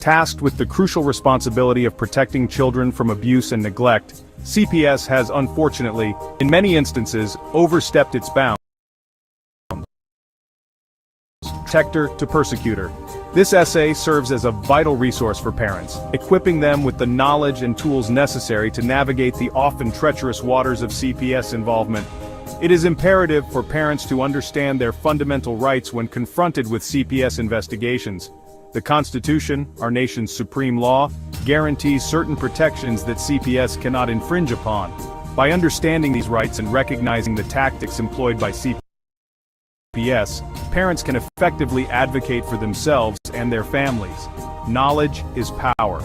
Tasked with the crucial responsibility of protecting children from abuse and neglect, CPS has unfortunately, in many instances, overstepped its bounds. Protector to persecutor. This essay serves as a vital resource for parents, equipping them with the knowledge and tools necessary to navigate the often treacherous waters of CPS involvement. It is imperative for parents to understand their fundamental rights when confronted with CPS investigations. The Constitution, our nation's supreme law, guarantees certain protections that CPS cannot infringe upon. By understanding these rights and recognizing the tactics employed by CPS, parents can effectively advocate for themselves and their families. Knowledge is power.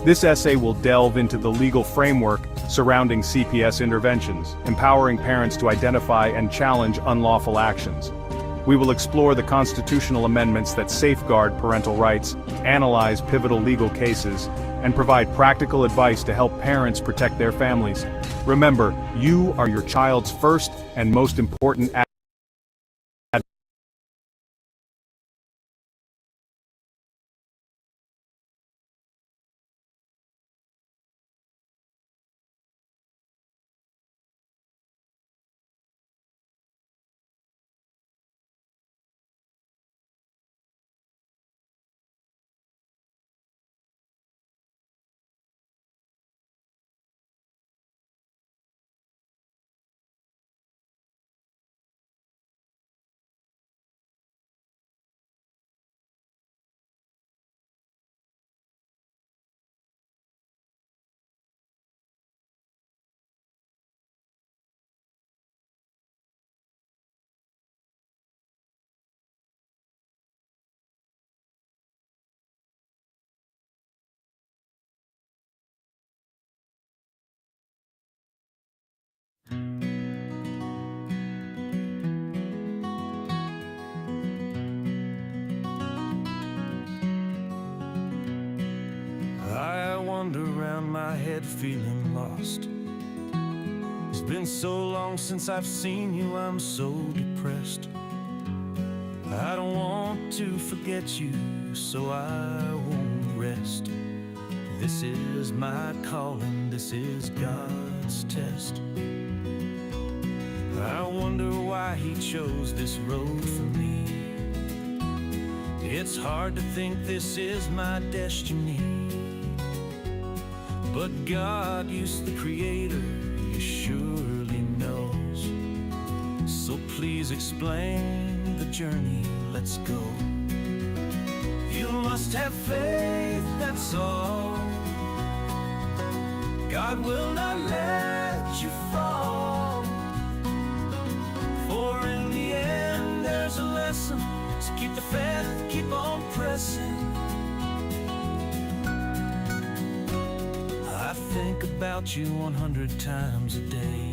This essay will delve into the legal framework surrounding CPS interventions, empowering parents to identify and challenge unlawful actions. We will explore the constitutional amendments that safeguard parental rights, analyze pivotal legal cases, and provide practical advice to help parents protect their families. Remember, you are your child's first and most important advocate. I wander around my head feeling lost. It's been so long since I've seen you, I'm so depressed. I don't want to forget you, so I won't rest. This is my calling, this is God's test. I wonder why He chose this road for me. It's hard to think this is my destiny, but God, you the Creator, you surely knows. So please explain the journey, let's go. You must have faith, that's all. God will not let you fall. For in the end there's a lesson, so keep the faith, keep on pressing. I think about you 100 times a day.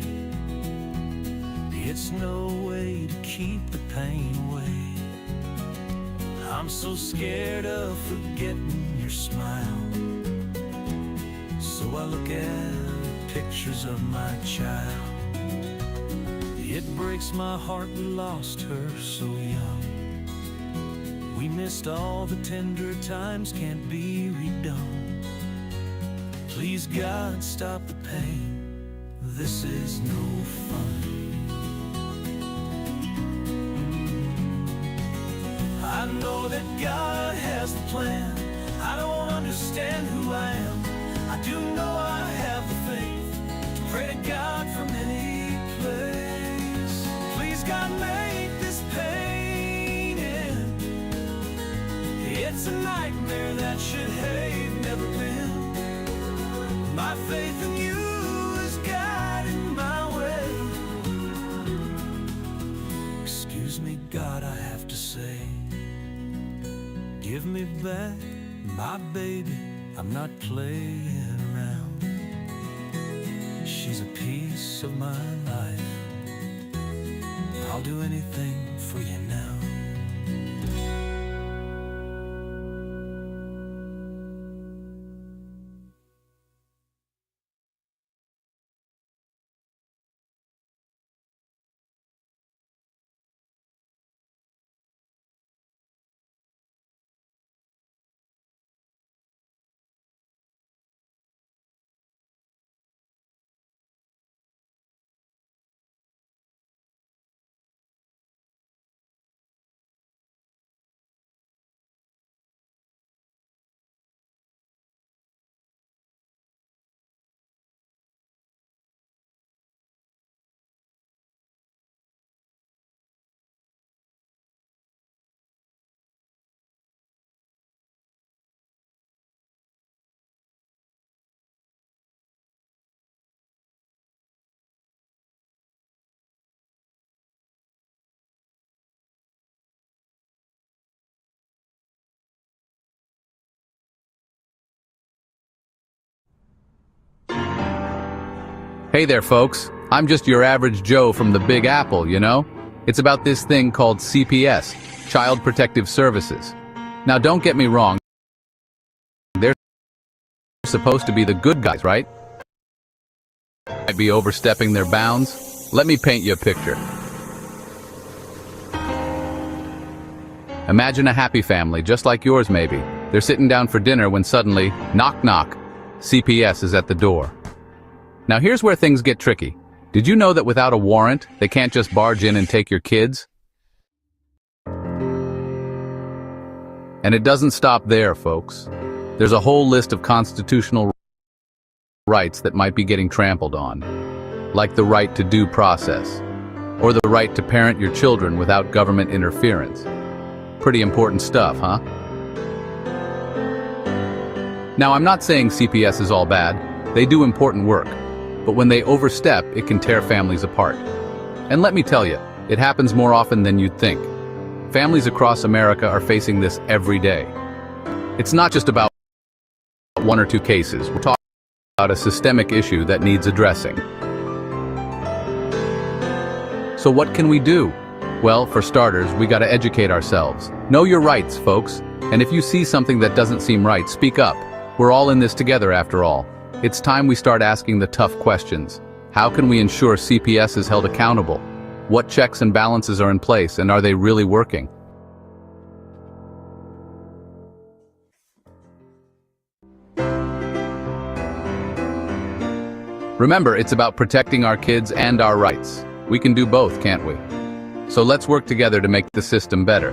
It's no way to keep the pain away. I'm so scared of forgetting your smile, so I look at pictures of my child. It breaks my heart we lost her so young. We missed all the tender times, can't be redone. Please God, stop the pain, this is no fun. I know that God has the plan. I don't understand who I am. I do know I have the faith to pray to God from any place. Please God, make this pain end. It's a nightmare that should have never been. My faith in you is guiding my way. Excuse me, God, I have to say, give me back my baby, I'm not playing around. She's a piece of my life. I'll do anything for you now. Hey there, folks. I'm just your average Joe from the Big Apple, you know? It's about this thing called CPS, Child Protective Services. Now, don't get me wrong. They're supposed to be the good guys, right? Might be overstepping their bounds. Let me paint you a picture. Imagine a happy family, just like yours maybe. They're sitting down for dinner when suddenly, knock knock, CPS is at the door. Now here's where things get tricky. Did you know that without a warrant, they can't just barge in and take your kids? And it doesn't stop there, folks. There's a whole list of constitutional rights that might be getting trampled on, like the right to due process, or the right to parent your children without government interference. Pretty important stuff, huh? Now, I'm not saying CPS is all bad. They do important work. But when they overstep, it can tear families apart. And let me tell you, it happens more often than you'd think. Families across America are facing this every day. It's not just about one or two cases. We're talking about a systemic issue that needs addressing. So what can we do? Well, for starters, we gotta educate ourselves. Know your rights, folks. And if you see something that doesn't seem right, speak up. We're all in this together after all. It's time we start asking the tough questions. How can we ensure CPS is held accountable? What checks and balances are in place, and are they really working? Remember, it's about protecting our kids and our rights. We can do both, can't we? So let's work together to make the system better.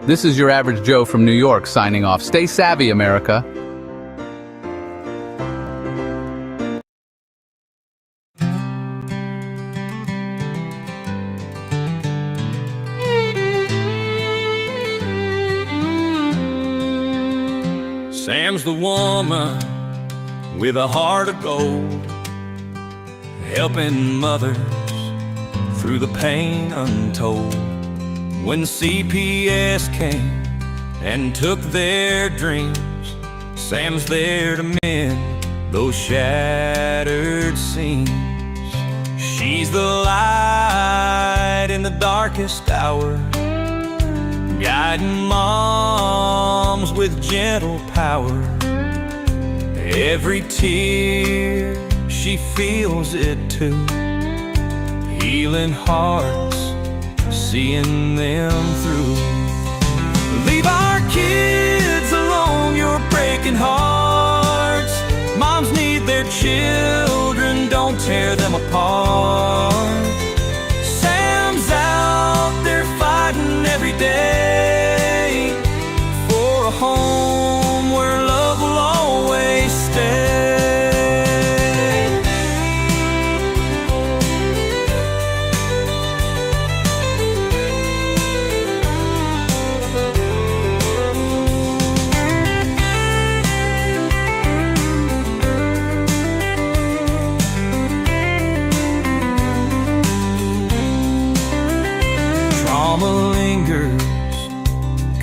This is your average Joe from New York signing off. Stay savvy, America. Sam's the woman with a heart of gold, helping mothers through the pain untold. When CPS came and took their dreams, Sam's there to mend those shattered seams. She's the light in the darkest hour, guiding moms with gentle power. Every tear, she feels it too, healing hearts, seeing them through. Leave our kids alone, you're breaking hearts. Moms need their children, don't tear them apart. Sam's out there fighting every day for a home where love will always stay.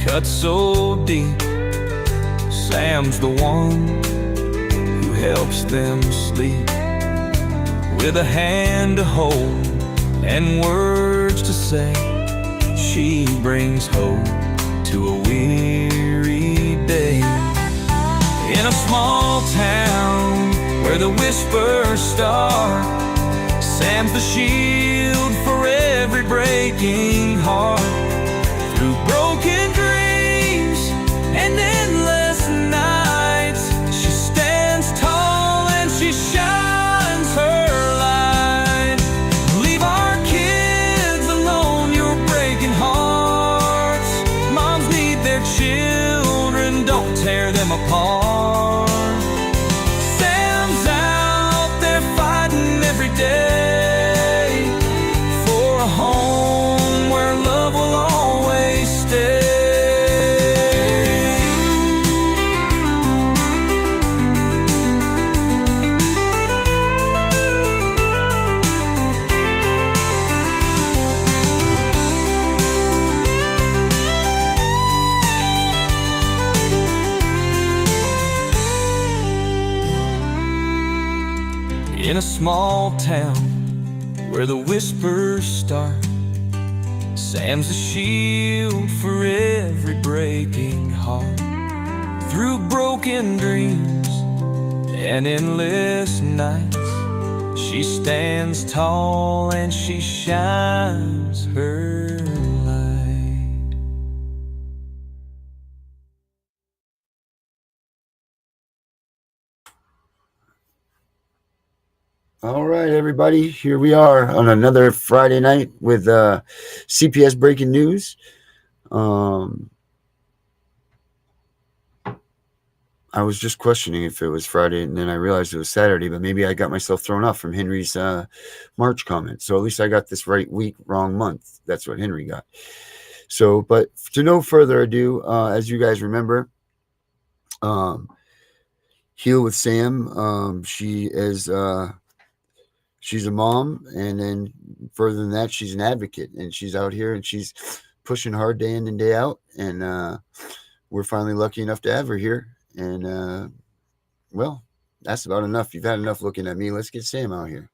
Cut so deep, Sam's the one who helps them sleep. With a hand to hold and words to say, she brings hope to a weary day. In a small town where the whispers start, Sam's the shield for every breaking heart. Through broken dreams and endless nights, she stands tall and she shines her light. Leave our kids alone, you're breaking hearts. Moms need their children, don't tear them apart. Sam's out there fighting every day for a home where love will always stay. a small town where the whispers start, Sam's a shield for every breaking heart. Through broken dreams and endless nights, she stands tall and she shines her light. All right, everybody, here we are on another Friday night with CPS breaking news. I was just questioning if it was Friday, and then I realized it was Saturday, but maybe I got myself thrown off from Henry's March comment. So at least I got this right week, wrong month. That's what Henry got. So, but to no further ado, as you guys remember, Heal with Sam, she is... she's a mom, and then further than that, she's an advocate, and she's out here and she's pushing hard day in and day out. And we're finally lucky enough to have her here. And well, that's about enough. You've had enough looking at me. Let's get Sam out here.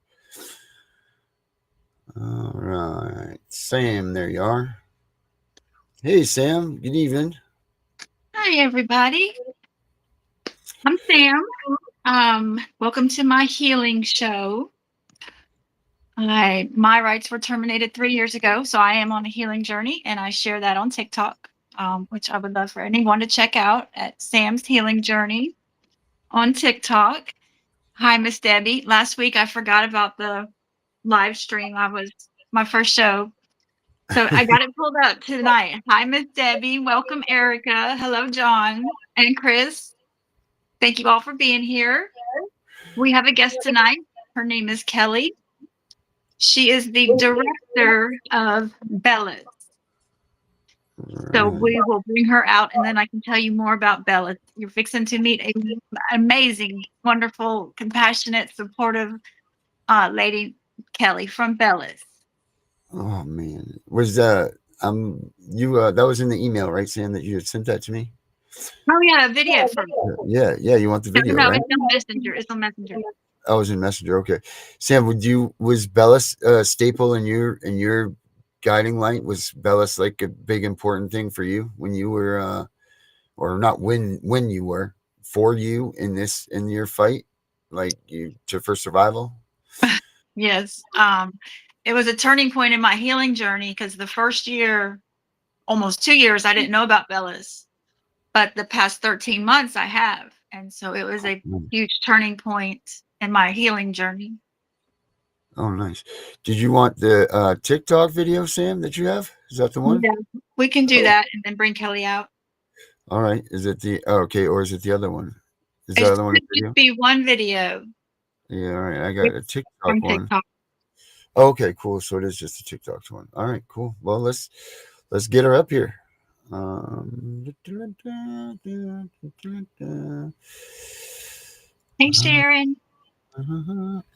All right, Sam, there you are. Hey, Sam. Good evening. Hi, everybody. I'm Sam. Welcome to my healing show. My rights were terminated 3 years ago, so I am on a healing journey, and I share that on TikTok, which I would love for anyone to check out at Sam's Healing Journey on TikTok. Hi, Miss Debbie. Last week I forgot about the live stream. My first show, so I got it pulled up tonight. Hi, Miss Debbie. Welcome, Erica. Hello, John and Chris. Thank you all for being here. We have a guest tonight. Her name is Kelly. She is the director of Bellas. So we will bring her out, and then I can tell you more about Bellas. You're fixing to meet an amazing, wonderful, compassionate, supportive lady, Kelly from Bellas. Oh man, was you that was in the email, right, Sam, that you had sent that to me? Oh yeah, a video from Yeah. You want the video, no, right? it's on Messenger. It's on Messenger. I was in Messenger. Okay, Sam, was Bellas staple in your guiding light? Was Bellas like a big important thing for you when you were, or not when you were, for you in your fight, like for survival? Yes. It was a turning point in my healing journey because the first year, almost 2 years, I didn't know about Bellas, but the past 13 months I have. And so it was a huge turning point in my healing journey. Oh, nice. Did you want the TikTok video, Sam, that you have? Is that the one? Yeah, we can do that and then bring Kelly out. All right. Is it okay, or is it the other one? Is the It other one a should video? just be one video Yeah, all right. I got a TikTok from one. TikTok. Okay, cool. So it is just a TikTok one. All right, cool. Well, let's get her up here. Hey, Sharon.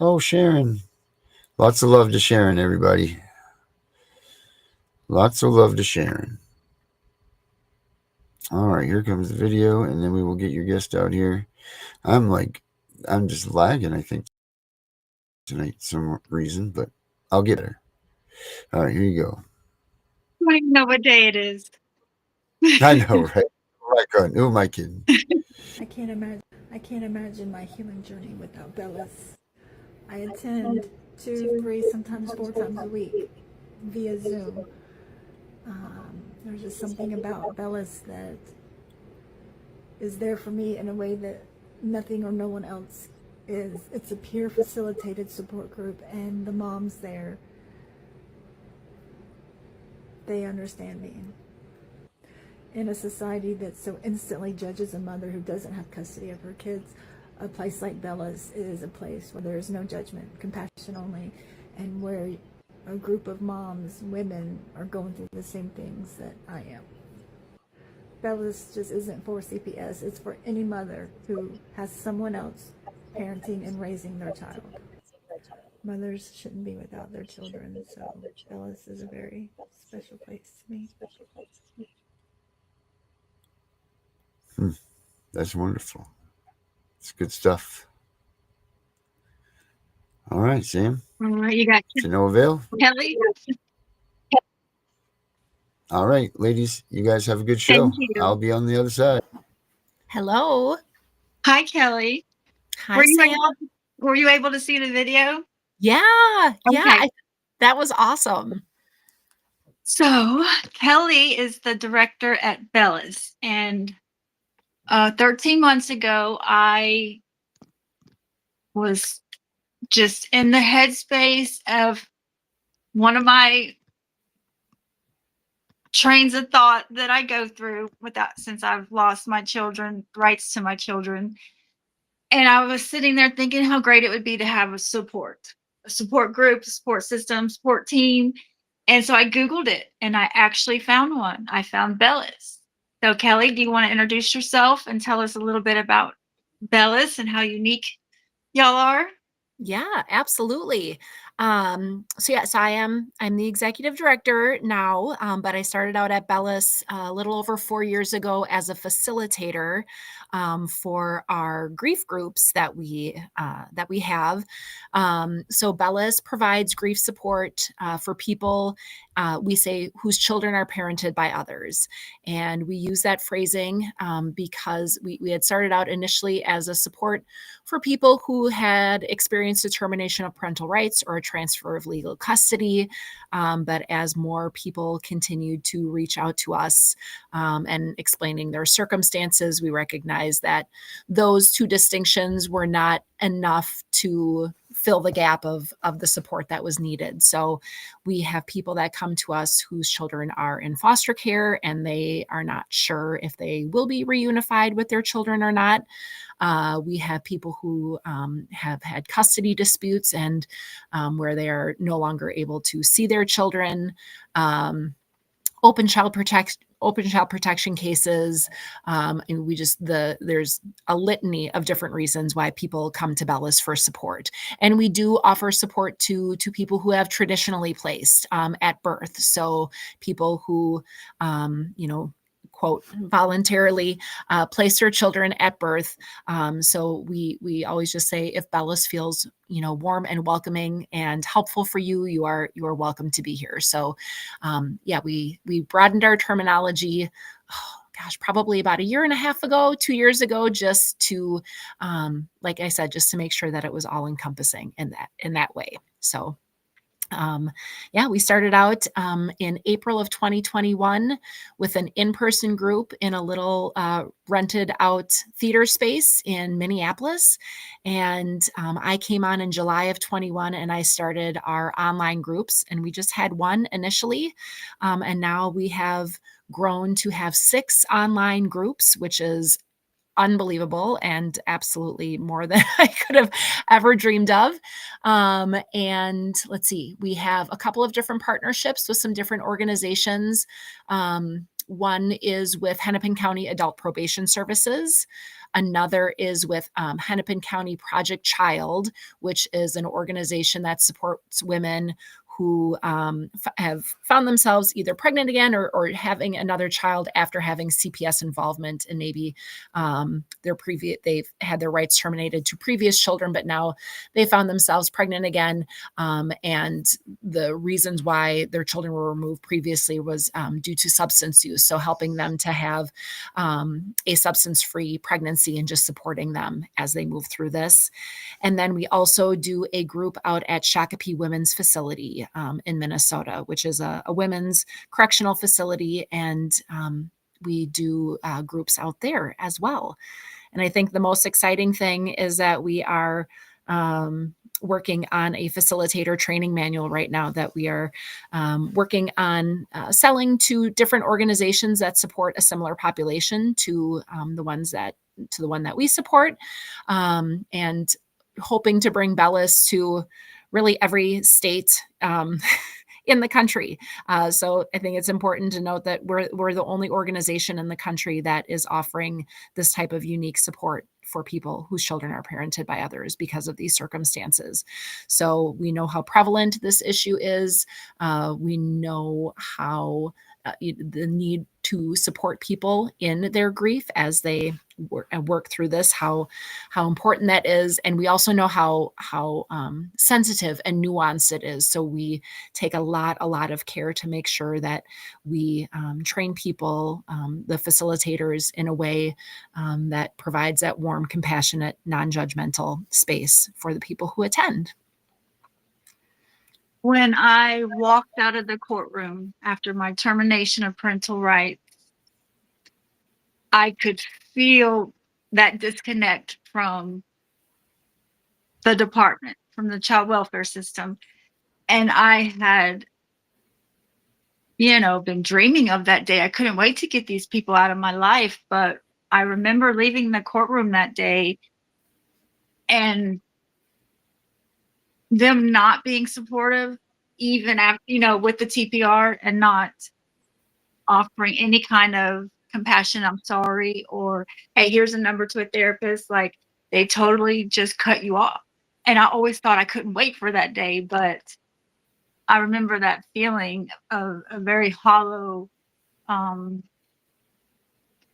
Oh, Sharon. Lots of love to Sharon, everybody. Lots of love to Sharon. All right, here comes the video, and then we will get your guest out here. I'm just lagging, I think, tonight for some reason, but I'll get her. All right, here you go. I don't even know what day it is. I know, right? Who am I kidding? I can't imagine my healing journey without Bellas. I attend 2, 3, sometimes 4 times a week via Zoom. There's just something about Bellas that is there for me in a way that nothing or no one else is. It's a peer facilitated support group, and the moms there, they understand me. In a society that so instantly judges a mother who doesn't have custody of her kids, a place like Bella's is a place where there is no judgment, compassion only, and where a group of moms, women, are going through the same things that I am. Bella's just isn't for CPS, it's for any mother who has someone else parenting and raising their child. Mothers shouldn't be without their children, so Bella's is a very special place to me. That's wonderful. It's good stuff. All right, Sam. All right, you got To no avail. Kelly. All right, ladies, you guys have a good Thank show. you. I'll be on the other side. Hello. Hi, Kelly. Hi, Sam. Were you able to see the video? Yeah. Okay. That was awesome. So Kelly is the director at Bellas, and 13 months ago, I was just in the headspace of one of my trains of thought that I go through since I've lost my children, rights to my children. And I was sitting there thinking how great it would be to have a support group, a support system, support team. And so I Googled it and I actually found one. I found Bellas. So Kelly, do you want to introduce yourself and tell us a little bit about Bellas and how unique y'all are? Yeah, absolutely. So yes, I'm the executive director now, but I started out at Bellis a little over 4 years ago as a facilitator for our grief groups that we have. So Bellis provides grief support for people we say whose children are parented by others, and we use that phrasing because we had started out initially as a support for people who had experienced a termination of parental rights or a transfer of legal custody. But as more people continued to reach out to us and explaining their circumstances, we recognized that those two distinctions were not enough to fill the gap of the support that was needed. So we have people that come to us whose children are in foster care and they are not sure if they will be reunified with their children or not. We have people who have had custody disputes and where they are no longer able to see their children. Open child protection cases. And there's a litany of different reasons why people come to Bellis for support. And we do offer support to people who have traditionally placed at birth. So people who, quote, voluntarily place their children at birth. So we always just say, if Bellis feels, warm and welcoming and helpful for you, you are welcome to be here. So we broadened our terminology. Probably about 2 years ago, just to, like I said, just to make sure that it was all encompassing in that way. So we started out in April of 2021 with an in-person group in a little rented out theater space in Minneapolis. And I came on in July of 21 and I started our online groups, and we just had one initially. And now we have grown to have 6 online groups, which is unbelievable and absolutely more than I could have ever dreamed of. And let's see, we have a couple of different partnerships with some different organizations. One is with Hennepin County Adult Probation Services. Another is with Hennepin County Project Child, which is an organization that supports women who have found themselves either pregnant again or having another child after having CPS involvement, and maybe they've had their rights terminated to previous children, but now they found themselves pregnant again, and the reasons why their children were removed previously was due to substance use. So helping them to have a substance-free pregnancy and just supporting them as they move through this. And then we also do a group out at Shakopee Women's Facility in Minnesota, which is a women's correctional facility. And we do groups out there as well. And I think the most exciting thing is that we are working on a facilitator training manual right now that we are working on selling to different organizations that support a similar population to the one that we support, and hoping to bring Bellis to really every state in the country. So I think it's important to note that we're the only organization in the country that is offering this type of unique support for people whose children are parented by others because of these circumstances. So we know how prevalent this issue is. We know how the need to support people in their grief as they work through this, how important that is. And we also know how sensitive and nuanced it is. So we take a lot of care to make sure that we train people, the facilitators, in a way that provides that warm, compassionate, non-judgmental space for the people who attend. When I walked out of the courtroom after my termination of parental rights, I could feel that disconnect from the department, from the child welfare system. And I had, been dreaming of that day. I couldn't wait to get these people out of my life. But I remember leaving the courtroom that day and them not being supportive, even after, with the TPR, and not offering any kind of compassion, I'm sorry, or hey, here's a number to a therapist. Like, they totally just cut you off. And I always thought I couldn't wait for that day, but I remember that feeling of a very hollow,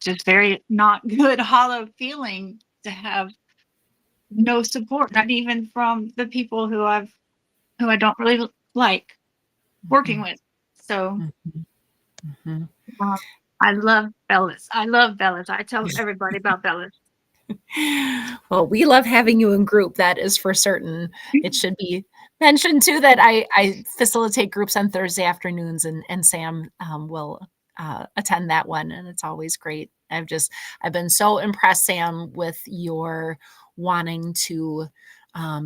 just very not good, hollow feeling to have no support, not even from the people who I don't really like working with. So I love Bellis. I tell everybody about Bellis. Well, we love having you in group. That is for certain. It should be mentioned too that I facilitate groups on Thursday afternoons, and Sam will attend that one, and it's always great. I've been so impressed, Sam, with your wanting to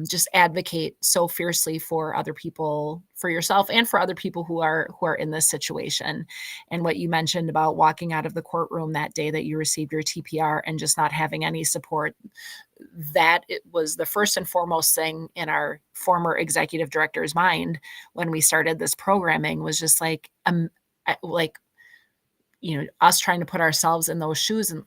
just advocate so fiercely for other people, for yourself, and for other people who are in this situation. And what you mentioned about walking out of the courtroom that day that you received your TPR and just not having any support, that it was the first and foremost thing in our former executive director's mind when we started this programming, was just like us trying to put ourselves in those shoes. And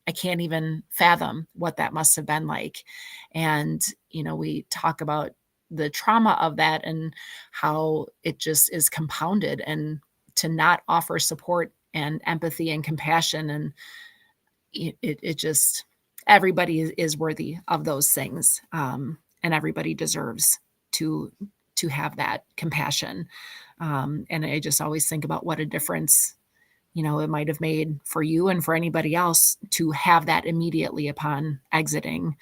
I can't even fathom what that must have been like. And, we talk about the trauma of that and how it just is compounded, and to not offer support and empathy and compassion. And it just, everybody is worthy of those things. And everybody deserves to have that compassion. And I just always think about what a difference it might have made for you and for anybody else to have that immediately upon exiting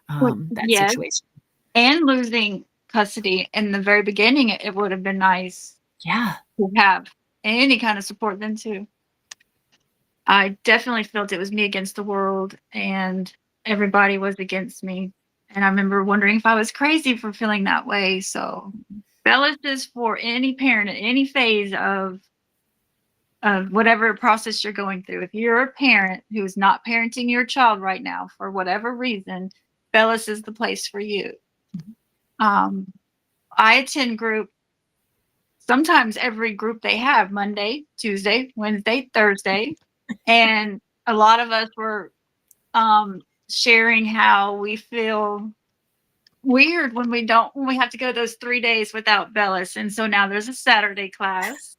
that Yes. situation. And losing custody in the very beginning, it would have been nice Yeah. to have any kind of support then too. I definitely felt it was me against the world, and everybody was against me. And I remember wondering if I was crazy for feeling that way. So Bellis is for any parent at any phase of whatever process you're going through. If you're a parent who's not parenting your child right now for whatever reason, Bellis is the place for you. I attend group sometimes every group they have, Monday, Tuesday, Wednesday, Thursday. And a lot of us were sharing how we feel weird when we have to go those 3 days without Bellis. And so now there's a Saturday class.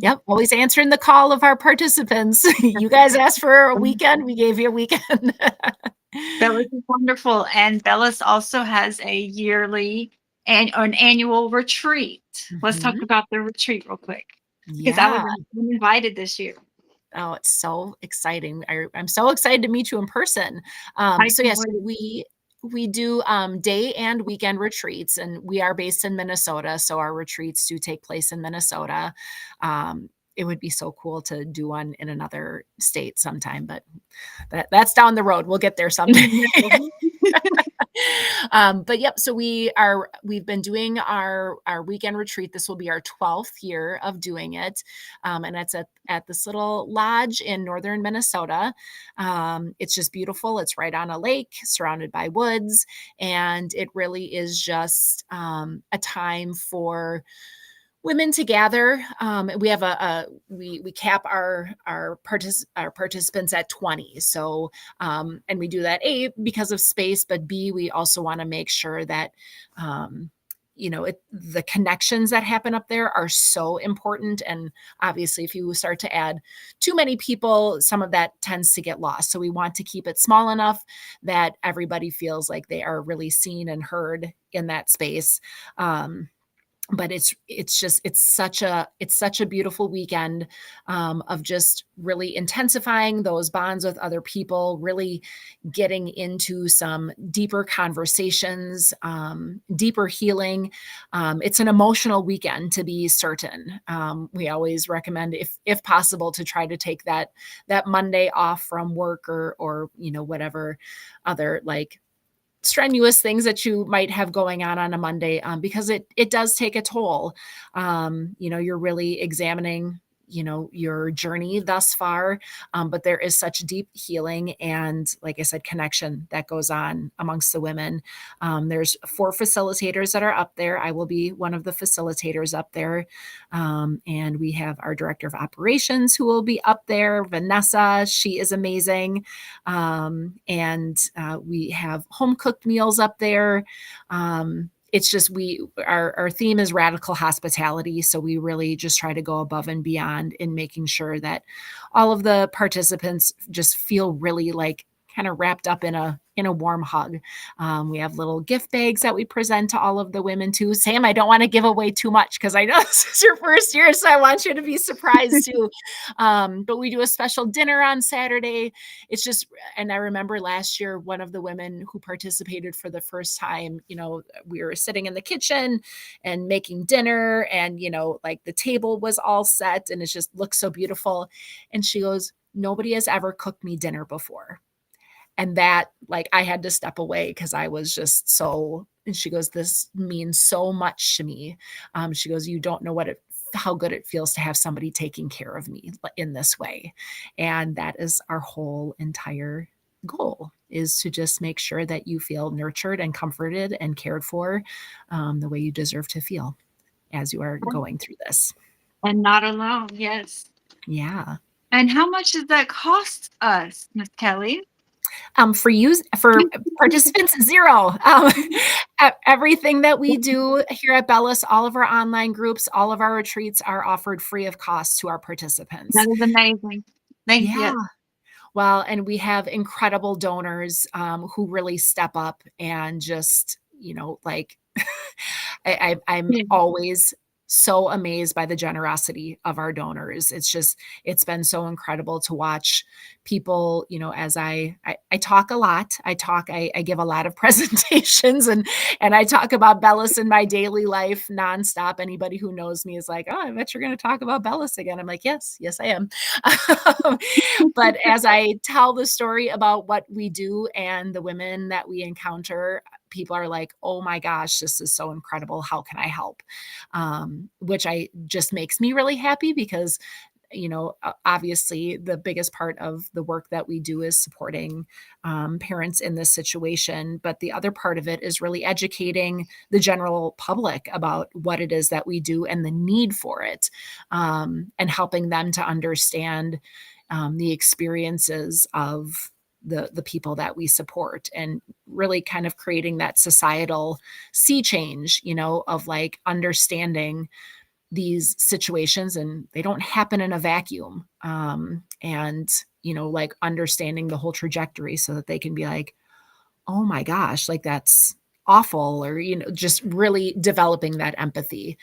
Yep, always answering the call of our participants. You guys asked for a weekend, we gave you a weekend. Bellis is wonderful. And Bellis also has a yearly and an annual retreat. Let's talk about the retreat real quick. Because I was invited this year. Oh, it's so exciting. I'm so excited to meet you in person. So yes, we do day and weekend retreats, and we are based in Minnesota. So our retreats do take place in Minnesota. It would be so cool to do one in another state sometime, but that's down the road. We'll get there someday. But yep, so we've been doing our weekend retreat. This will be our 12th year of doing it. And it's at this little lodge in northern Minnesota. It's just beautiful. It's right on a lake surrounded by woods. And it really is just a time for women to gather. We have we cap our participants at 20. So, and we do that A, because of space, but B, we also want to make sure that, the connections that happen up there are so important. And obviously, if you start to add too many people, some of that tends to get lost. So we want to keep it small enough that everybody feels like they are really seen and heard in that space. But it's such a beautiful weekend, of just really intensifying those bonds with other people, really getting into some deeper conversations, deeper healing. It's an emotional weekend, to be certain. We always recommend, if possible, to try to take that Monday off from work, or whatever other like strenuous things that you might have going on a Monday, because it does take a toll. You're really examining, your journey thus far. But there is such deep healing and, like I said, connection that goes on amongst the women. There's 4 facilitators that are up there. I will be one of the facilitators up there. And we have our director of operations who will be up there, Vanessa. She is amazing. And we have home cooked meals up there. It's just our theme is radical hospitality. So we really just try to go above and beyond in making sure that all of the participants just feel really like kind of wrapped up in a warm hug. We have little gift bags that we present to all of the women too. Sam, I don't want to give away too much because I know this is your first year, so I want you to be surprised too. But we do a special dinner on Saturday. It's just, and I remember last year, one of the women who participated for the first time, we were sitting in the kitchen and making dinner, and, like the table was all set and it just looked so beautiful. And she goes, "Nobody has ever cooked me dinner before." And that, like, I had to step away because I was just so, and she goes, "This means so much to me." She goes, "You don't know how good it feels to have somebody taking care of me in this way." And that is our whole entire goal, is to just make sure that you feel nurtured and comforted and cared for, the way you deserve to feel as you are going through this. And not alone. Yes. Yeah. And how much does that cost us, Miss Kelly? For participants, 0. Everything that we do here at Bellis, all of our online groups, all of our retreats are offered free of cost to our participants. That is amazing. Thank Yeah. you. Well, and we have incredible donors, who really step up and just, like, I'm Yeah. always so amazed by the generosity of our donors. It's been so incredible to watch people, as I talk a lot. I give a lot of presentations, and I talk about Bellis in my daily life nonstop. Anybody who knows me is like, "Oh, I bet you're going to talk about Bellis again." I'm like, yes, I am. But as I tell the story about what we do and the women that we encounter, people are like, "Oh my gosh, this is so incredible. How can I help?" Which just makes me really happy because, obviously the biggest part of the work that we do is supporting, parents in this situation. But the other part of it is really educating the general public about what it is that we do and the need for it, and helping them to understand, the experiences of the people that we support, and really kind of creating that societal sea change, of like understanding these situations, and they don't happen in a vacuum. And, like understanding the whole trajectory so that they can be like, "Oh my gosh, like that's awful," or, just really developing that empathy,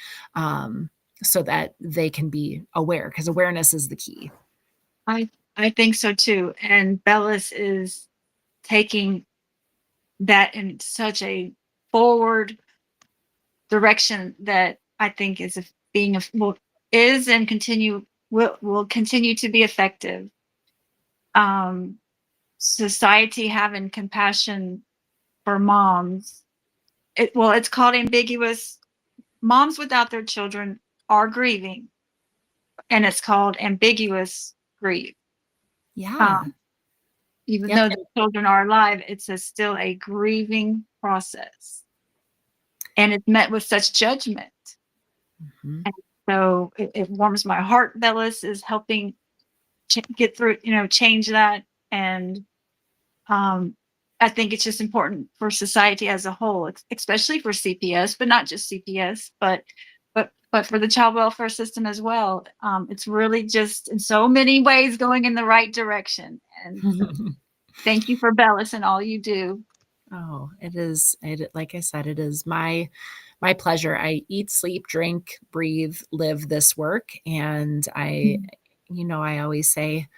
so that they can be aware, because awareness is the key. I think so too. And Bellis is taking that in such a forward direction that I think is is and will continue to be effective. Society having compassion for moms. It's called ambiguous. Moms without their children are grieving, and it's called ambiguous grief. Yeah. Um, even Yep. though the children are alive, still a grieving process, and it's met with such judgment. Mhm. And so it warms my heart. Bellis is helping get through, change that, and um, I think it's just important for society as a whole, especially for CPS, but not just CPS, but for the child welfare system as well. It's really just in so many ways going in the right direction. And thank you for Bellis and all you do. Oh, it is. Like I said, it is my pleasure. I eat, sleep, drink, breathe, live this work, and I always say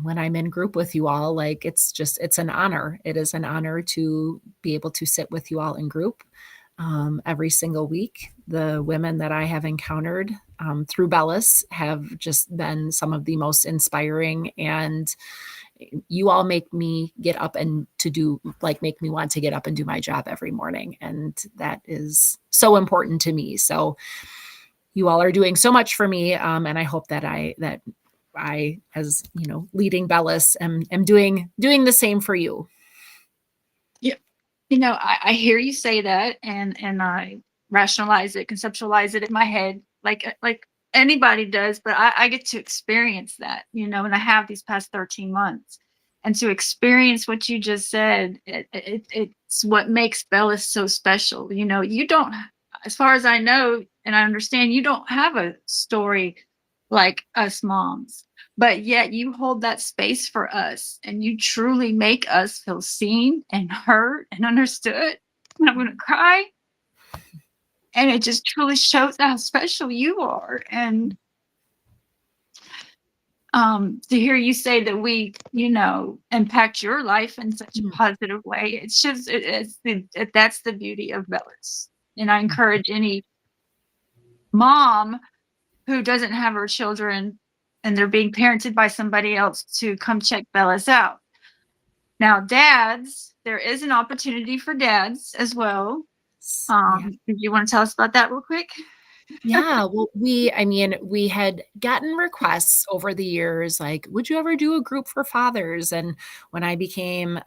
when I'm in group with you all, like it's an honor. It is an honor to be able to sit with you all in group every single week. The women that I have encountered through Bellis have just been some of the most inspiring, and you all make me get up and make me want to get up and do my job every morning. And that is so important to me. So you all are doing so much for me. And I hope that I, as leading Bellis, am doing the same for you. Yeah. I hear you say that, and I rationalize it, conceptualize it in my head, like anybody does, but I get to experience that, and I have these past 13 months. And to experience what you just said, it's what makes Bellis so special. You don't, as far as I know and I understand, you don't have a story like us moms, but yet you hold that space for us, and you truly make us feel seen and heard and understood. And I'm going to cry. And it just truly shows how special you are. And to hear you say that we, impact your life in such a positive way, it's just, that's the beauty of Bellis. And I encourage any mom who doesn't have her children and they're being parented by somebody else to come check Bellis out. Now, dads, there is an opportunity for dads as well. Did you want to tell us about that real quick? Yeah, well, we had gotten requests over the years, like, would you ever do a group for fathers? And when I became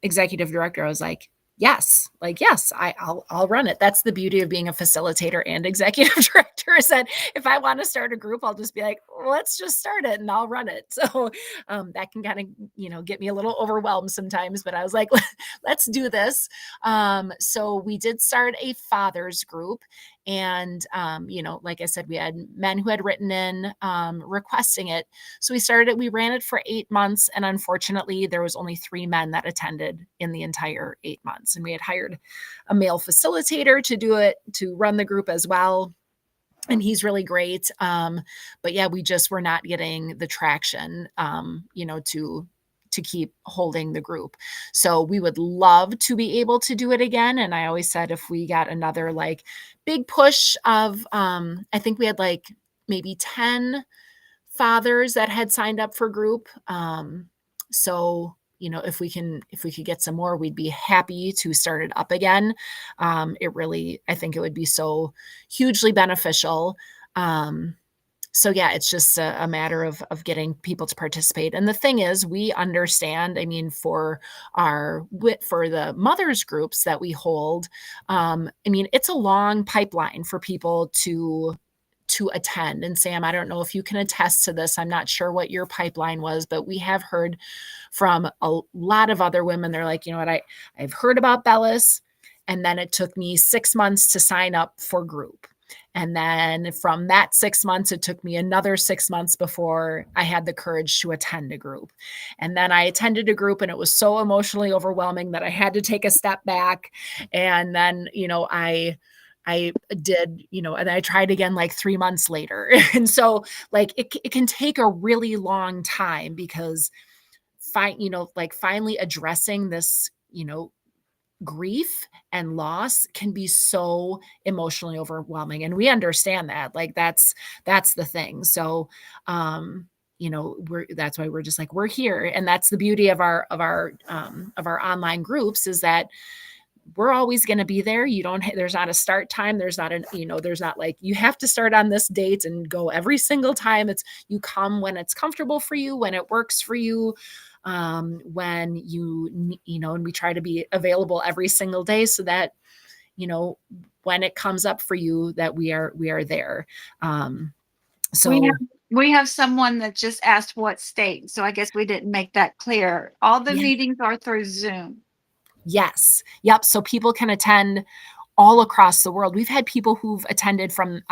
executive director, I was like, yes, I'll run it. That's the beauty of being a facilitator and executive director, is that if I want to start a group, I'll just be like, let's just start it and I'll run it. So that can kind of, get me a little overwhelmed sometimes, but I was like, let's do this. So we did start a fathers group. And, like I said, we had men who had written in requesting it. So we ran it for 8 months. And unfortunately, there was only 3 men that attended in the entire 8 months. And we had hired a male facilitator to do it, to run the group as well. And he's really great. But yeah, we just were not getting the traction, to keep holding the group. So we would love to be able to do it again. And I always said, if we got another big push of, I think we had maybe 10 fathers that had signed up for group. So, if we could get some more, we'd be happy to start it up again. I think it would be so hugely beneficial. So yeah, it's just a matter of getting people to participate. And the thing is, we understand, for the mothers groups that we hold, it's a long pipeline for people to attend. And Sam, I don't know if you can attest to this. I'm not sure what your pipeline was, but we have heard from a lot of other women. They're like, you know what, I've heard about Bellis, and then it took me 6 months to sign up for group. And then from that 6 months, it took me another 6 months before I had the courage to attend a group. And then I attended a group, and it was so emotionally overwhelming that I had to take a step back. And then, I did, and I tried again 3 months later. And so it can take a really long time, because finally addressing this, grief and loss can be so emotionally overwhelming. And we understand that. That's the thing. So, that's why we're just we're here. And that's the beauty of our online groups, is that we're always going to be there. There's not a start time. There's not you have to start on this date and go every single time. You come when it's comfortable for you, when it works for you. When and we try to be available every single day, so that, when it comes up for you, that we are there. So We have someone that just asked what state, so I guess we didn't make that clear. All the Yeah. meetings are through Zoom. Yes. Yep. So people can attend all across the world. We've had people who've attended from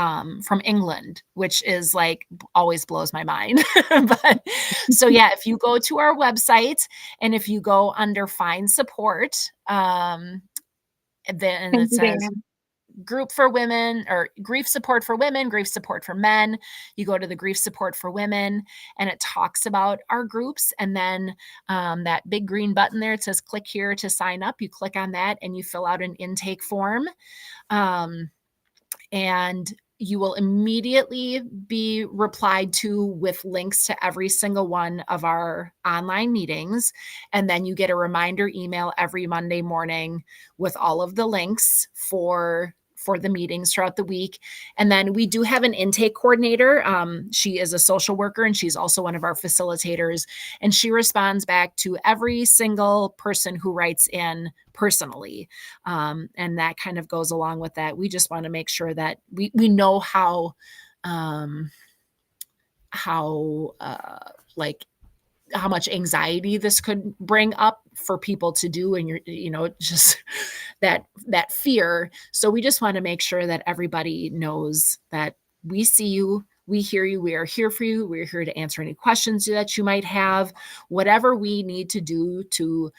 England, which is like always blows my mind. But so yeah, if you go to our website and if you go under Find Support, then Thank it you, says Dan. group for women or grief support for women, grief support for men. You go to the grief support for women and it talks about our groups. And then that big green button there, it says click here to sign up. You click on that and you fill out an intake form. And you will immediately be replied to with links to every single one of our online meetings. And then you get a reminder email every Monday morning with all of the links for the meetings throughout the week. And then we do have an intake coordinator. She is a social worker and she's also one of our facilitators. And she responds back to every single person who writes in personally. And that kind of goes along with that. We just want to make sure that we know how like how much anxiety this could bring up for people to do, and just that fear. So we just want to make sure that everybody knows that we see you, we hear you, we are here for you, we're here to answer any questions that you might have, whatever we need to do to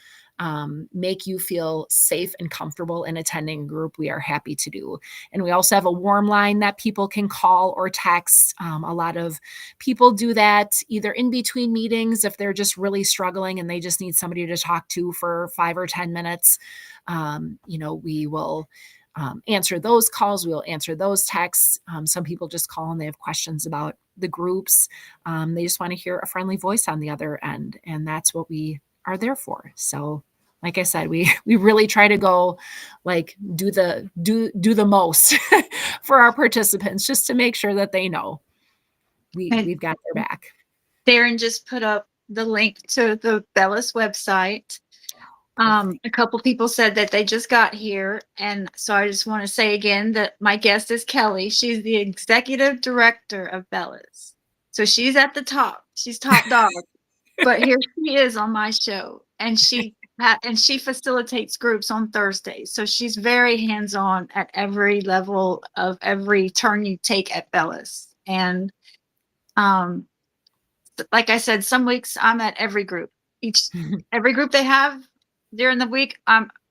make you feel safe and comfortable in attending a group, we are happy to do. And we also have a warm line that people can call or text. A lot of people do that either in between meetings if they're just really struggling and they just need somebody to talk to for 5 or 10 minutes. We will answer those calls. We'll answer those texts. Some people just call and they have questions about the groups. They just want to hear a friendly voice on the other end. And that's what we are there for. So like I said, we really try to go like do the most for our participants just to make sure that they know we've got their back. Darren just put up the link to the Bellis website. A couple people said that they just got here. And so I just want to say again that my guest is Kelly. She's the executive director of Bellis. So she's at the top. She's top dog. But here she is on my show. And she facilitates groups on Thursdays. So she's very hands-on at every level of every turn you take at Bellis. And like I said, some weeks I'm at every group. Every group they have during the week,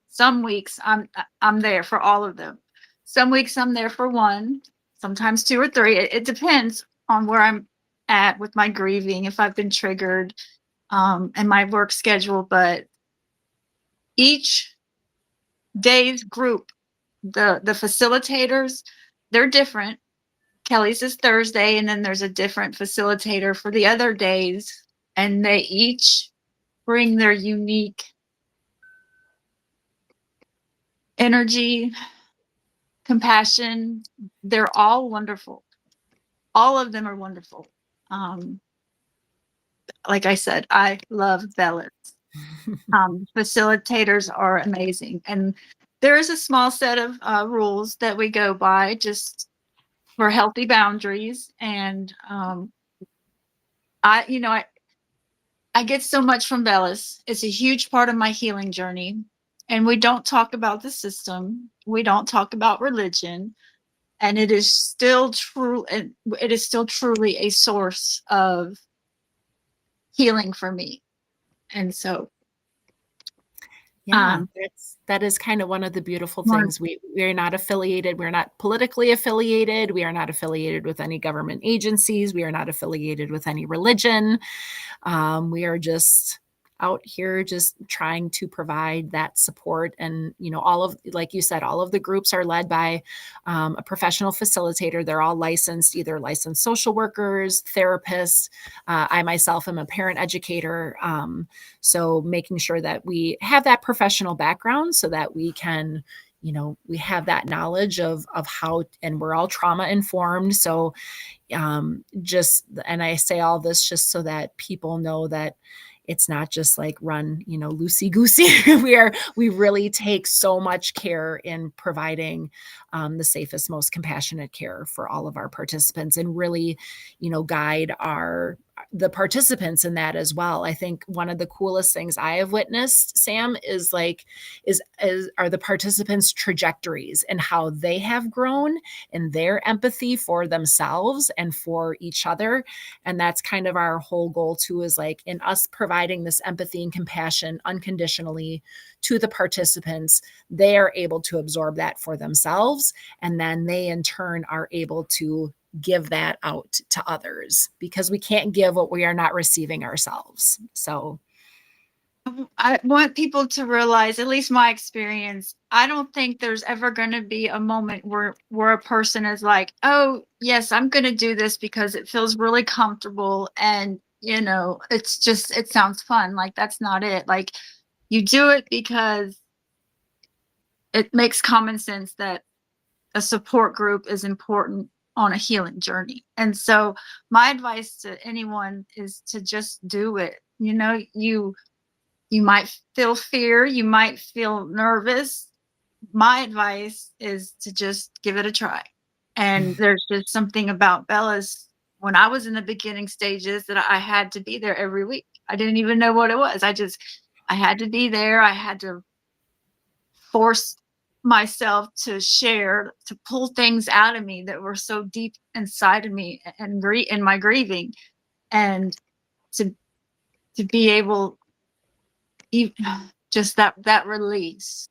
some weeks I'm there for all of them. Some weeks I'm there for one, sometimes 2 or 3. It depends on where I'm at with my grieving, if I've been triggered, and my work schedule. But each day's group, the facilitators, they're different. Kelly's is Thursday, and then there's a different facilitator for the other days, and they each bring their unique energy, compassion. They're all wonderful. All of them are wonderful. Like I said, I love Bellis. Facilitators are amazing. And there is a small set of rules that we go by just for healthy boundaries. And I get so much from Bellis. It's a huge part of my healing journey. And we don't talk about the system. We don't talk about religion. And it is still true. And it is still truly a source of healing for me. And so, yeah, that is kind of one of the beautiful things. We are not affiliated. We're not politically affiliated. We are not affiliated with any government agencies. We are not affiliated with any religion. We are just out here just trying to provide that support. And, like you said, all of the groups are led by a professional facilitator. They're all licensed, either licensed social workers, therapists. I myself am a parent educator. So making sure that we have that professional background so that we can, we have that knowledge of how, and we're all trauma informed. So and I say all this just so that people know that it's not just like run, loosey goosey. We really take so much care in providing the safest, most compassionate care for all of our participants, and really, guide the participants in that as well. I think one of the coolest things I have witnessed, Sam, is are the participants' trajectories and how they have grown in their empathy for themselves and for each other. And that's kind of our whole goal too, is like in us providing this empathy and compassion unconditionally to the participants, they are able to absorb that for themselves. And then they in turn are able to give that out to others, because we can't give what we are not receiving ourselves. So I want people to realize, at least my experience, I don't think there's ever going to be a moment where a person is like, oh yes, I'm going to do this because it feels really comfortable, and it's just, it sounds fun. Like, that's not it. Like, you do it because it makes common sense that a support group is important on a healing journey. And so my advice to anyone is to just do it. You might feel fear, you might feel nervous. My advice is to just give it a try. And there's just something about Bella's, when I was in the beginning stages, that I had to be there every week. I didn't even know what it was. I had to be there. I had to force myself to share, to pull things out of me that were so deep inside of me, and in my grieving, and to be able, just that release.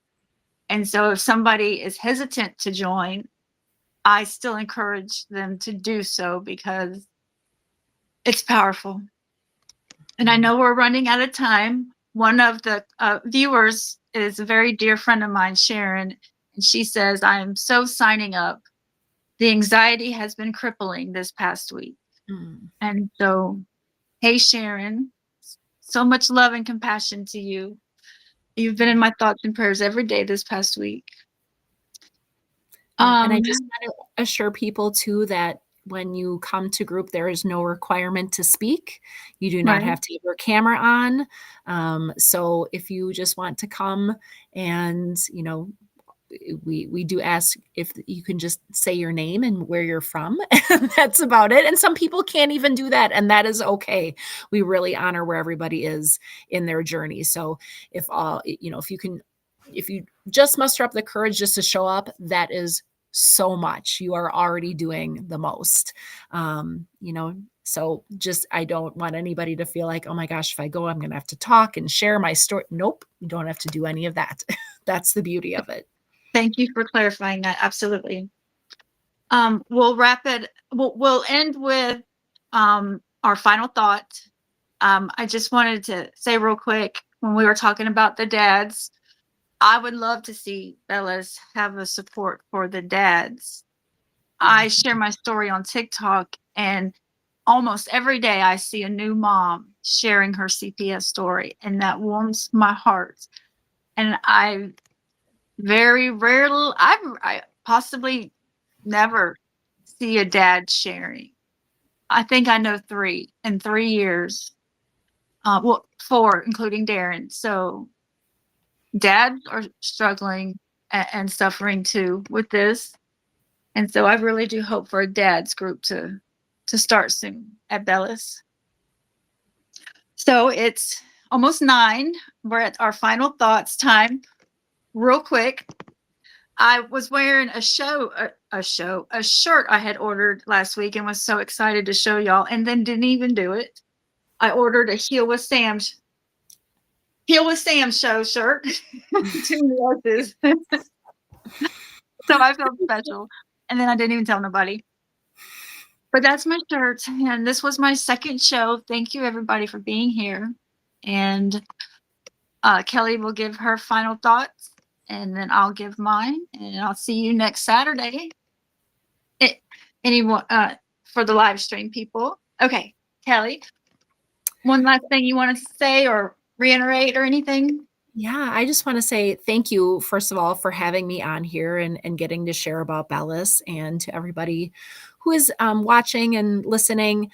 And so if somebody is hesitant to join, I still encourage them to do so, because it's powerful. And I know we're running out of time. One of the viewers is a very dear friend of mine, Sharon, and she says, I am so signing up. The anxiety has been crippling this past week. And so, hey, Sharon, so much love and compassion to you. You've been in my thoughts and prayers every day this past week. And I just want to assure people too that when you come to group, there is no requirement to speak. You do not Right. have to have your camera on. So if you just want to come, and we do ask if you can just say your name and where you're from, and that's about it. And some people can't even do that, and that is okay. We really honor where everybody is in their journey. So if you just muster up the courage just to show up, that is so much. You are already doing the most. So just, I don't want anybody to feel like, oh my gosh, if I go, I'm going to have to talk and share my story. Nope, you don't have to do any of that. That's the beauty of it. Thank you for clarifying that. Absolutely. We'll wrap it. We'll end with our final thought. I just wanted to say real quick, when we were talking about the dads, I would love to see Bellas have a support for the dads. I share my story on TikTok, and almost every day I see a new mom sharing her CPS story, and that warms my heart. And I very rarely, I possibly never see a dad sharing. I think I know 3 in 3 years. Well, 4, including Darren. So dads are struggling and suffering too with this. And so I really do hope for a dad's group to start soon at Bellis. So it's almost 9. We're at our final thoughts time. Real quick, I was wearing a shirt I had ordered last week, and was so excited to show y'all, and then didn't even do it. I ordered a Heal with Sam show shirt. 2 yeses. So I felt special. And then I didn't even tell nobody. But that's my shirt. And this was my second show. Thank you, everybody, for being here. And Kelly will give her final thoughts, and then I'll give mine. And I'll see you next Saturday. Anyone for the live stream people. Okay, Kelly, one last thing you want to say or reiterate or anything? Yeah, I just want to say thank you, first of all, for having me on here and getting to share about Bellis, and to everybody who is watching and listening.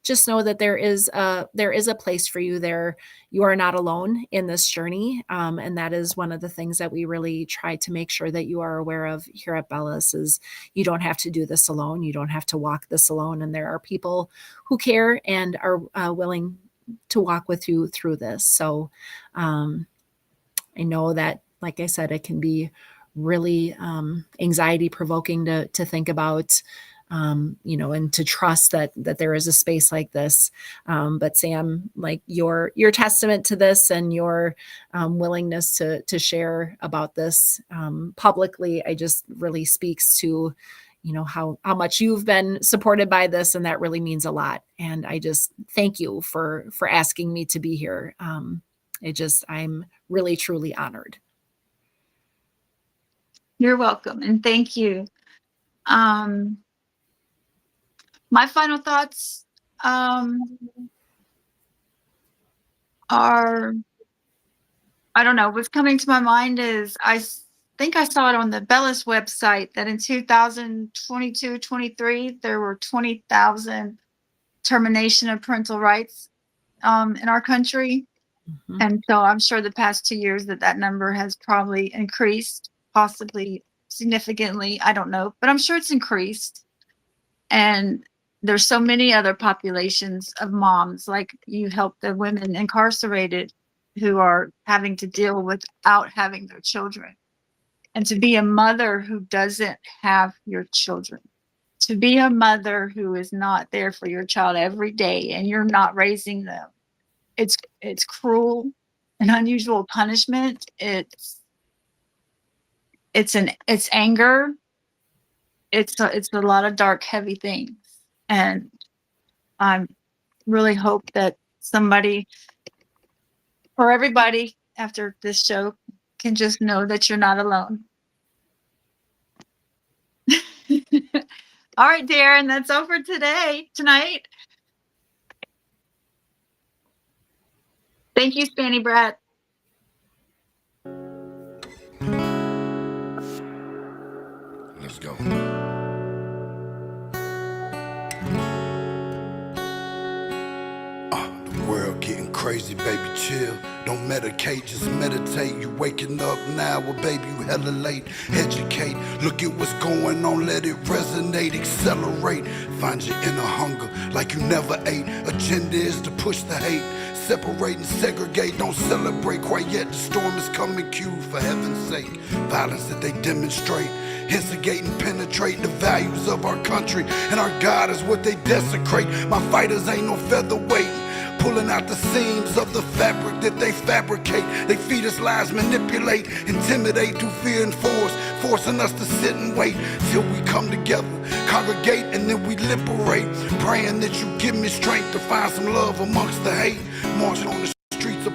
just know that there is a place for you there. You are not alone in this journey. And that is one of the things that we really try to make sure that you are aware of here at Bellis is you don't have to do this alone. You don't have to walk this alone. And there are people who care and are willing to walk with you through this. So I know that, like I said, it can be really anxiety provoking to think about, and to trust that there is a space like this. But Sam, like your testament to this and your willingness to share about this publicly, I just really speaks to, how much you've been supported by this. And that really means a lot. And I just thank you for asking me to be here. I'm really, truly honored. You're welcome. And thank you. My final thoughts are, I don't know, what's coming to my mind is I think I saw it on the Bellis website that in 2022-23, there were 20,000 termination of parental rights in our country. Mm-hmm. And so I'm sure the past 2 years that number has probably increased, possibly significantly. I don't know, but I'm sure it's increased. And there's so many other populations of moms, like you help the women incarcerated who are having to deal without having their children. And to be a mother who doesn't have your children, to be a mother who is not there for your child every day and you're not raising them. It's cruel and unusual punishment. It's anger. It's a lot of dark, heavy things. And I really hope that somebody or everybody after this show can just know that you're not alone. All right, Darren, that's all for tonight. Thank you, Spanny Brat. Let's go. The world getting crazy, baby, chill. Don't medicate, just meditate. You waking up now, well, baby, you hella late. Educate, look at what's going on, let it resonate, accelerate. Find your inner hunger like you never ate. Agenda is to push the hate. Separate and segregate, don't celebrate quite yet. The storm is coming, Q, for heaven's sake. Violence that they demonstrate, instigate and penetrate the values of our country. And our God is what they desecrate. My fighters ain't no featherweight, pulling out the seams of the fabric that they fabricate. They feed us lies, manipulate, intimidate through fear and force, forcing us to sit and wait till we come together, congregate, and then we liberate. Praying that you give me strength to find some love amongst the hate. Marching on the streets of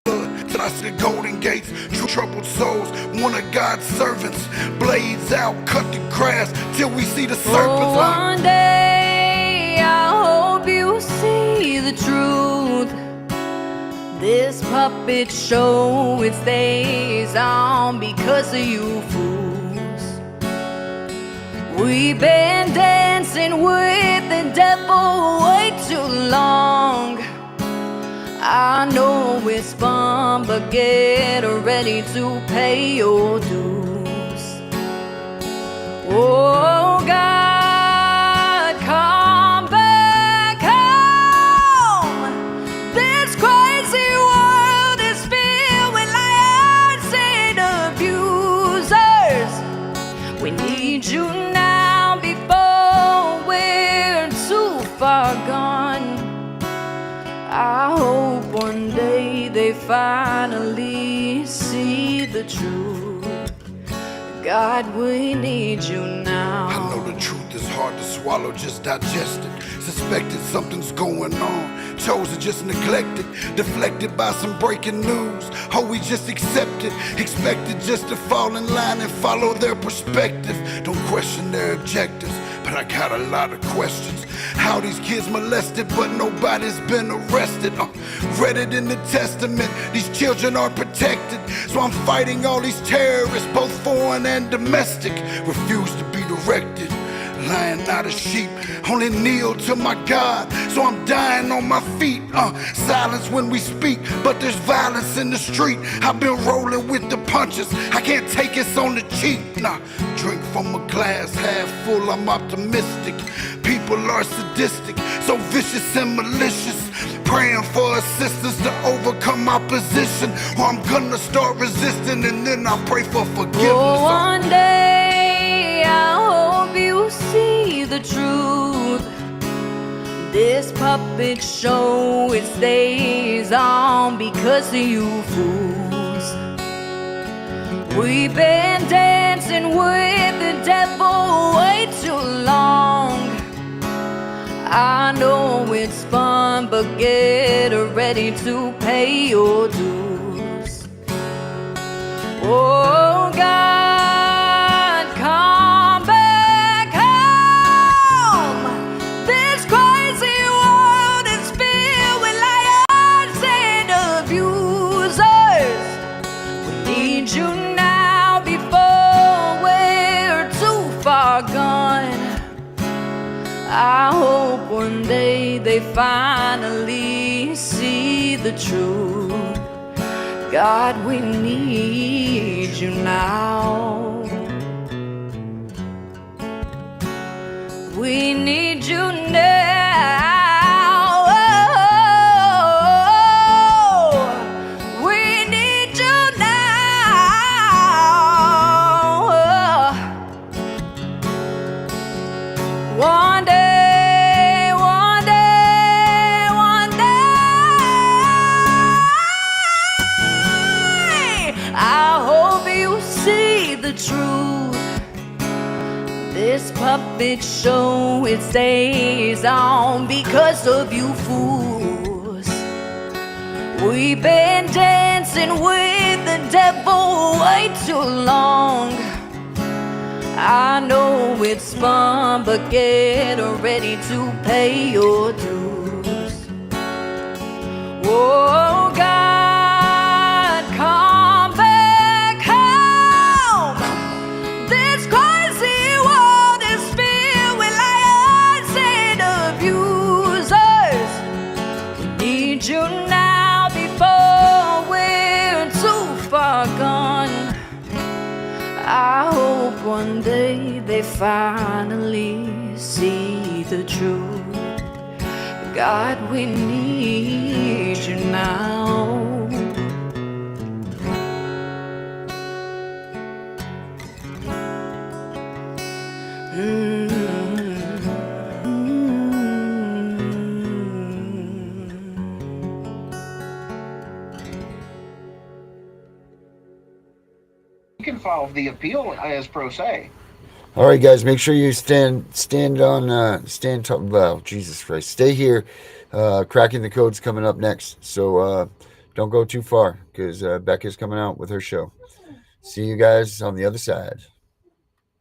blood till I see the golden gates. Troubled souls, one of God's servants. Blades out, cut the grass till we see the serpents. One day I hope you see the truth. This puppet show, it stays on because of you fools. We've been dancing with the devil way too long. I know it's fun, but get ready to pay your dues. Oh God, come back home. This crazy world is filled with liars and abusers. We need you now before we're too far gone. I hope one day they finally see the truth. God, we need you now. I know the truth is hard to swallow, just digest it. Suspected something's going on, chosen just neglected, deflected by some breaking news. Oh, we just accept it, expected just to fall in line and follow their perspective. Don't question their objectives, but I got a lot of questions. How these kids molested, but nobody's been arrested. Read it in the testament, these children are protected. So I'm fighting all these terrorists, both foreign and domestic. Refuse to be directed, lying not a sheep. only kneel to my God. So I'm dying on my feet. Silence when we speak, but there's violence in the street. I've been rolling with the punches, I can't take it's on the cheap. Nah, drink from a glass half full, I'm optimistic. People are sadistic, so vicious and malicious. Praying for assistance to overcome opposition, or I'm gonna start resisting and then I'll pray for forgiveness. Oh, one day I hope you see the truth. This puppet show, it stays on because of you fools. We've been dancing with the devil way too long. I know it's fun, but get ready to pay your dues. Oh God, come back home. This crazy world is filled with liars and abusers. We need you now before we're too far gone. I hope one day they finally see the truth. God, we need you now. We need you now. Oh, we need you now. One day, one day, one day, I hope you see the truth. This puppet show, it stays on because of you fools. We've been dancing with the devil way too long. I know it's fun, but get ready to pay your dues. Oh God, come back home. This crazy world is filled with liars and abusers. We need you now before we're too far gone. I hope one day they finally see the truth. God, we need you now. Can file the appeal as pro se. All right, guys, make sure you stand top. Well, Jesus Christ, stay here. Cracking the Code's coming up next, so don't go too far because Becca's coming out with her show. See you guys on the other side.